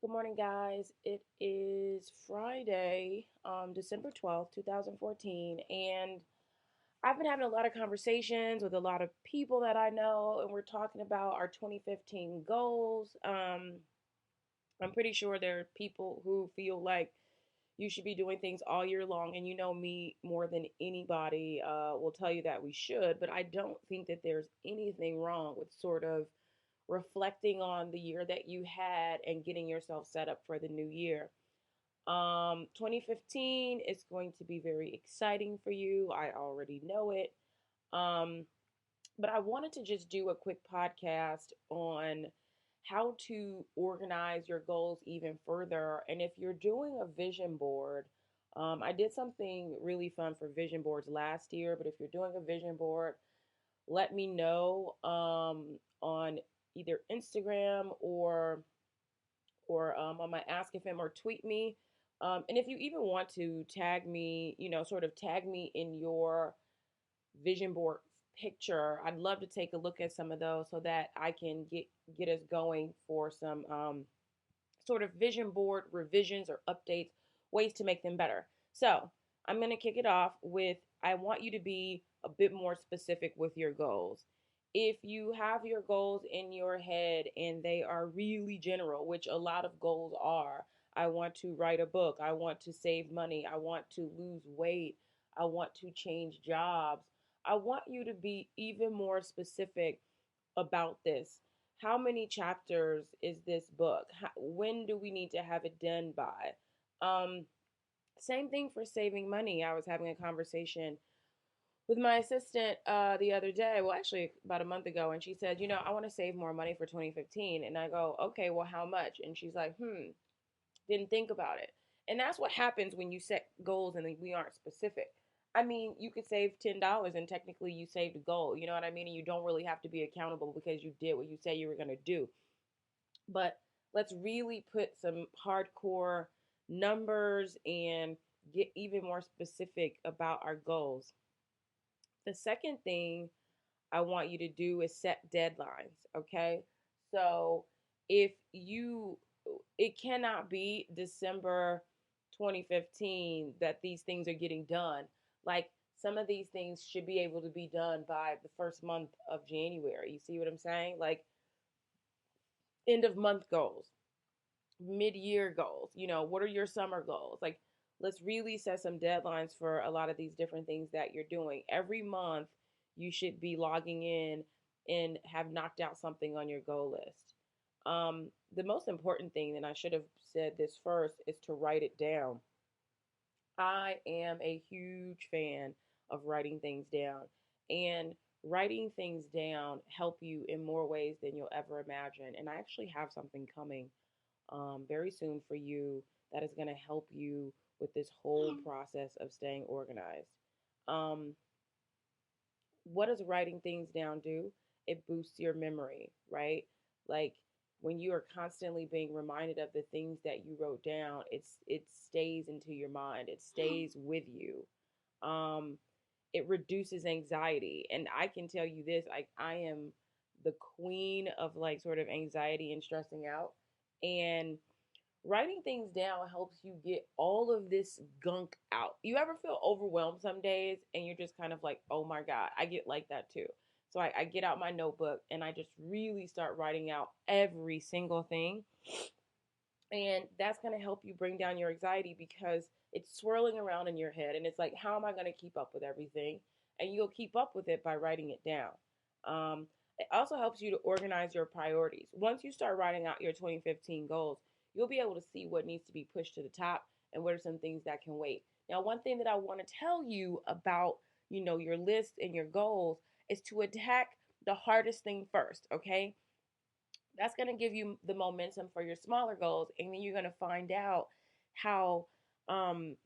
Good morning, guys. It is Friday, December 12th, 2014, and I've been having a lot of conversations with a lot of people that I know, and we're talking about our 2015 goals. I'm pretty sure there are people who feel like you should be doing things all year long, and you know me more than anybody will tell you that we should, but I don't think that there's anything wrong with sort of reflecting on the year that you had and getting yourself set up for the new year. 2015 is going to be very exciting for you. I already know it. Um, but I wanted to just do a quick podcast on how to organize your goals even further. And if you're doing a vision board, I did something really fun for vision boards last year, but if you're doing a vision board, let me know on either Instagram or on my Ask FM or tweet me. And if you even want to tag me, sort of tag me in your vision board picture, I'd love to take a look at some of those so that I can get us going for some sort of vision board revisions or updates, ways to make them better. So I'm going to kick it off with I want you to be a bit more specific with your goals. If you have your goals in your head and they are really general, which a lot of goals are, I want to write a book, I want to save money, I want to lose weight, I want to change jobs. I want you to be even more specific about this. How many chapters is this book? When do we need to have it done by? Same thing for saving money. I was having a conversation with my assistant the other day, well, actually about a month ago, and she said, I want to save more money for 2015. And I go, okay, well, how much? And she's like, didn't think about it. And that's what happens when you set goals and we aren't specific. I mean, you could save $10 and technically you saved a goal. You know what I mean? And you don't really have to be accountable because you did what you said you were going to do. But let's really put some hardcore numbers and get even more specific about our goals. The second thing I want you to do is set deadlines, okay? So if you, it cannot be December 2015 that these things are getting done. Like some of these things should be able to be done by the first month of January. You see what I'm saying? Like end of month goals, mid year goals. What are your summer goals? Like, let's really set some deadlines for a lot of these different things that you're doing. Every month, you should be logging in and have knocked out something on your goal list. The most important thing, and I should have said this first, is to write it down. I am a huge fan of writing things down. And writing things down help you in more ways than you'll ever imagine. And I actually have something coming very soon for you that is going to help you with this whole process of staying organized. Um, what does writing things down do? It boosts your memory, right? Like when you are constantly being reminded of the things that you wrote down, it stays into your mind. It stays with you. Um, it reduces anxiety, and I can tell you this: like I am the queen of like sort of anxiety and stressing out, and writing things down helps you get all of this gunk out. You ever feel overwhelmed some days and you're just kind of like, oh my God, I get like that too. So I get out my notebook and I just really start writing out every single thing. And that's going to help you bring down your anxiety because it's swirling around in your head. And it's like, how am I going to keep up with everything? And you'll keep up with it by writing it down. It also helps you to organize your priorities. Once you start writing out your 2015 goals, you'll be able to see what needs to be pushed to the top and what are some things that can wait. Now, one thing that I want to tell you about, your list and your goals is to attack the hardest thing first, okay? That's going to give you the momentum for your smaller goals. And then you're going to find out how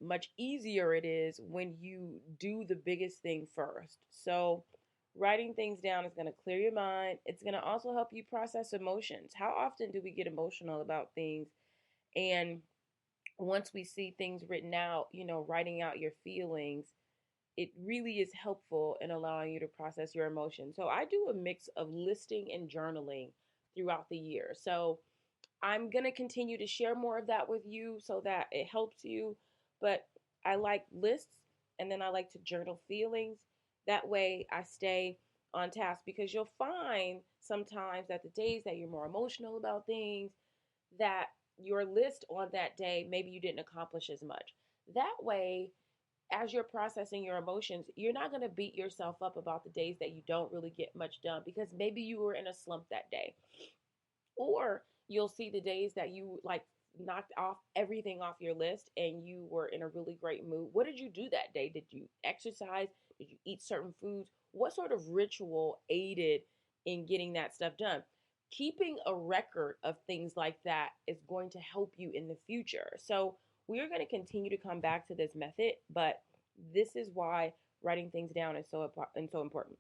much easier it is when you do the biggest thing first. So, writing things down is going to clear your mind. It's going to also help you process emotions. How often do we get emotional about things? And once we see things written out, writing out your feelings, it really is helpful in allowing you to process your emotions. So I do a mix of listing and journaling throughout the year. So I'm going to continue to share more of that with you so that it helps you. But I like lists, and then I like to journal feelings. That way I stay on task, because you'll find sometimes that the days that you're more emotional about things, that your list on that day, maybe you didn't accomplish as much. That way, as you're processing your emotions, you're not going to beat yourself up about the days that you don't really get much done, because maybe you were in a slump that day. Or you'll see the days that you like knocked off everything off your list and you were in a really great mood. What did you do that day? Did you exercise? Did you eat certain foods? What sort of ritual aided in getting that stuff done? Keeping a record of things like that is going to help you in the future. So, we're going to continue to come back to this method, but this is why writing things down is so important.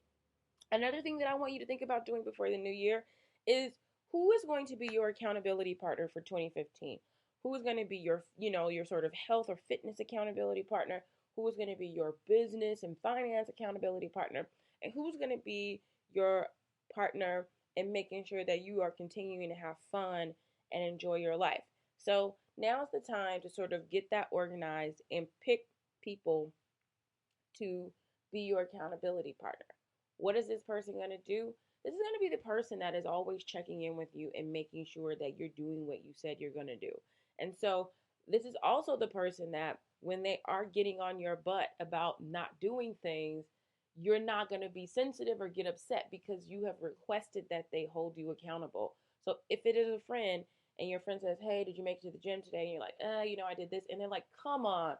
Another thing that I want you to think about doing before the new year is, who is going to be your accountability partner for 2015? Who is going to be your sort of health or fitness accountability partner? Who is going to be your business and finance accountability partner? And who's going to be your partner in making sure that you are continuing to have fun and enjoy your life? So now's the time to sort of get that organized and pick people to be your accountability partner. What is this person going to do? This is going to be the person that is always checking in with you and making sure that you're doing what you said you're going to do. And so, this is also the person that when they are getting on your butt about not doing things, you're not going to be sensitive or get upset, because you have requested that they hold you accountable. So, if it is a friend and your friend says, "Hey, did you make it to the gym today?" And you're like, I did this." And they're like, "Come on."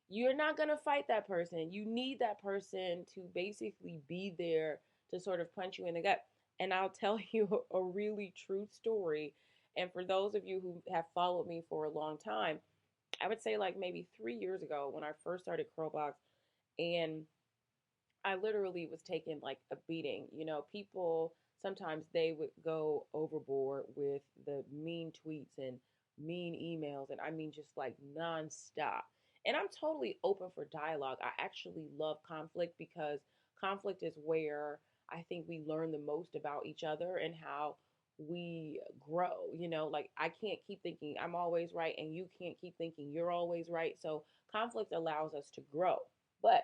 You're not going to fight that person. You need that person to basically be there to sort of punch you in the gut. And I'll tell you a really true story. And for those of you who have followed me for a long time, I would say like maybe 3 years ago when I first started Curlbox, and I literally was taking like a beating. People sometimes they would go overboard with the mean tweets and mean emails, and I mean just like nonstop. And I'm totally open for dialogue. I actually love conflict, because conflict is where I think we learn the most about each other and how we grow. Like, I can't keep thinking I'm always right, and you can't keep thinking you're always right. So conflict allows us to grow. But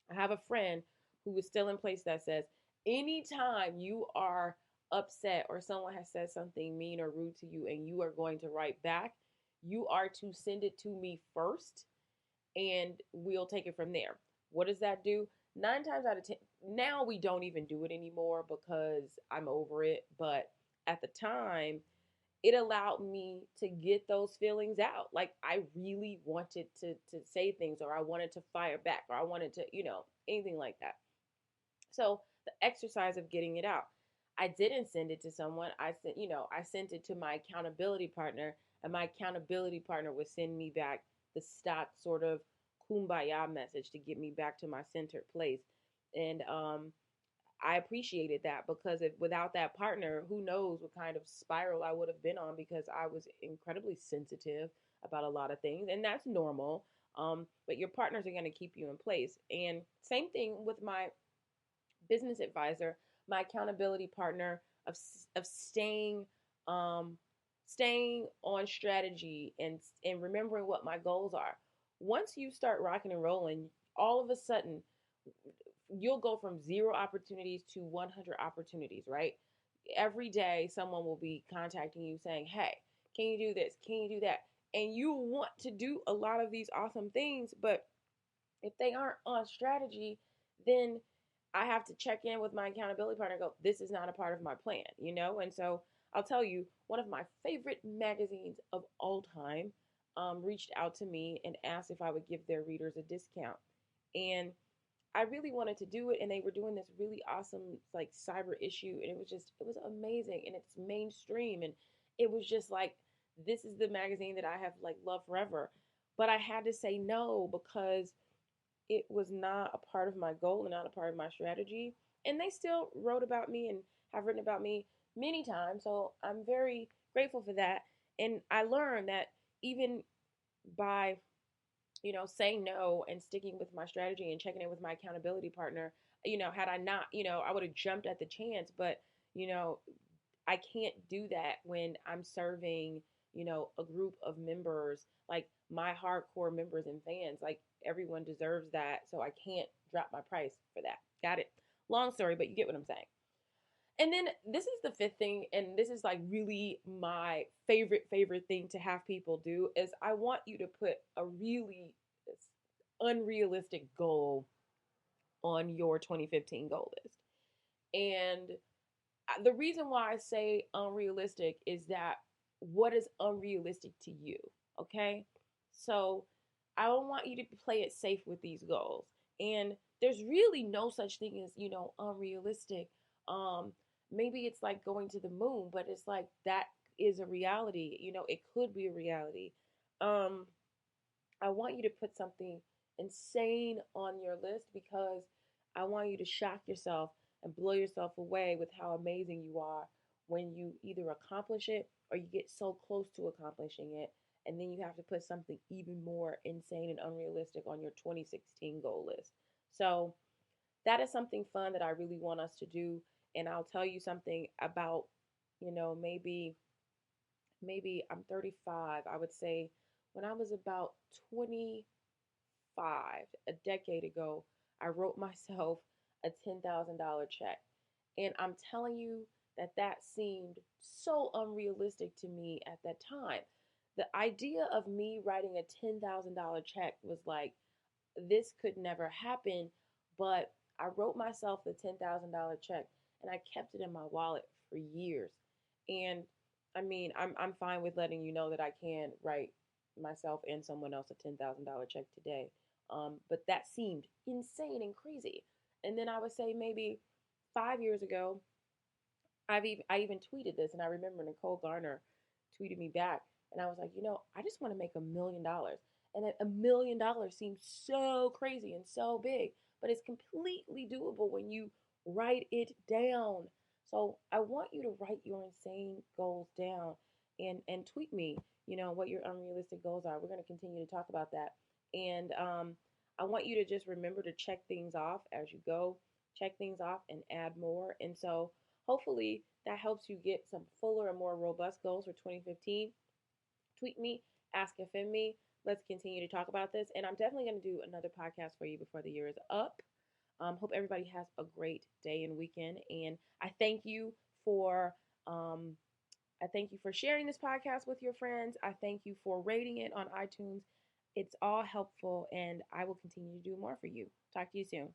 I have a friend who is still in place that says, anytime you are upset or someone has said something mean or rude to you and you are going to write back, you are to send it to me first, and we'll take it from there. What does that do? 9 times out of 10, now we don't even do it anymore because I'm over it. But at the time, it allowed me to get those feelings out. Like, I really wanted to say things, or I wanted to fire back, or I wanted to, anything like that. So the exercise of getting it out. I didn't send it to someone. I sent it to my accountability partner, and my accountability partner would send me back the stock sort of kumbaya message to get me back to my centered place. And I appreciated that, because if without that partner, who knows what kind of spiral I would have been on, because I was incredibly sensitive about a lot of things, and that's normal. But your partners are going to keep you in place. And same thing with my business advisor, my accountability partner of um, staying on strategy, and remembering what my goals are. Once you start rocking and rolling, all of a sudden you'll go from zero opportunities to 100 opportunities, right? Every day, someone will be contacting you saying, "Hey, can you do this? Can you do that?" And you want to do a lot of these awesome things, but if they aren't on strategy, then I have to check in with my accountability partner and go, "This is not a part of my plan." And so I'll tell you, one of my favorite magazines of all time reached out to me and asked if I would give their readers a discount. And I really wanted to do it, and they were doing this really awesome like cyber issue, and it was amazing, and it's mainstream, and it was just like, this is the magazine that I have like loved forever. But I had to say no, because it was not a part of my goal and not a part of my strategy. And they still wrote about me and have written about me many times, so I'm very grateful for that. And I learned that even by saying no and sticking with my strategy and checking in with my accountability partner, had I not, I would have jumped at the chance. But, you know, I can't do that when I'm serving, a group of members, like my hardcore members and fans. Like everyone deserves that. So I can't drop my price for that. Got it? Long story, but you get what I'm saying. And then this is the fifth thing, and this is like really my favorite thing to have people do is I want you to put a really unrealistic goal on your 2015 goal list. And the reason why I say unrealistic is that what is unrealistic to you? Okay. So I don't want you to play it safe with these goals. And there's really no such thing as, unrealistic. Um, Maybe it's like going to the moon, but it's like that is a reality. It could be a reality. Um, I want you to put something insane on your list because I want you to shock yourself and blow yourself away with how amazing you are when you either accomplish it or you get so close to accomplishing it. And then you have to put something even more insane and unrealistic on your 2016 goal list. So that is something fun that I really want us to do. And I'll tell you something about, maybe I'm 35. I would say when I was about 25, a decade ago, I wrote myself a $10,000 check. And I'm telling you that that seemed so unrealistic to me at that time. The idea of me writing a $10,000 check was like, this could never happen. But I wrote myself the $10,000 check and I kept it in my wallet for years. And I mean, I'm fine with letting you know that I can write myself and someone else a $10,000 check today. But that seemed insane and crazy. And then I would say maybe 5 years ago, I even tweeted this, and I remember Nicole Garner tweeted me back, and I was like, I just want to make $1 million, and that $1 million seems so crazy and so big, but it's completely doable when you write it down. So I want you to write your insane goals down, and tweet me, what your unrealistic goals are. We're going to continue to talk about that, and I want you to just remember to check things off as you go, check things off, and add more. And so hopefully that helps you get some fuller and more robust goals for 2015. Tweet me, ask FM me. Let's continue to talk about this. And I'm definitely going to do another podcast for you before the year is up. Hope everybody has a great day and weekend. And I thank you for sharing this podcast with your friends. I thank you for rating it on iTunes. It's all helpful, and I will continue to do more for you. Talk to you soon.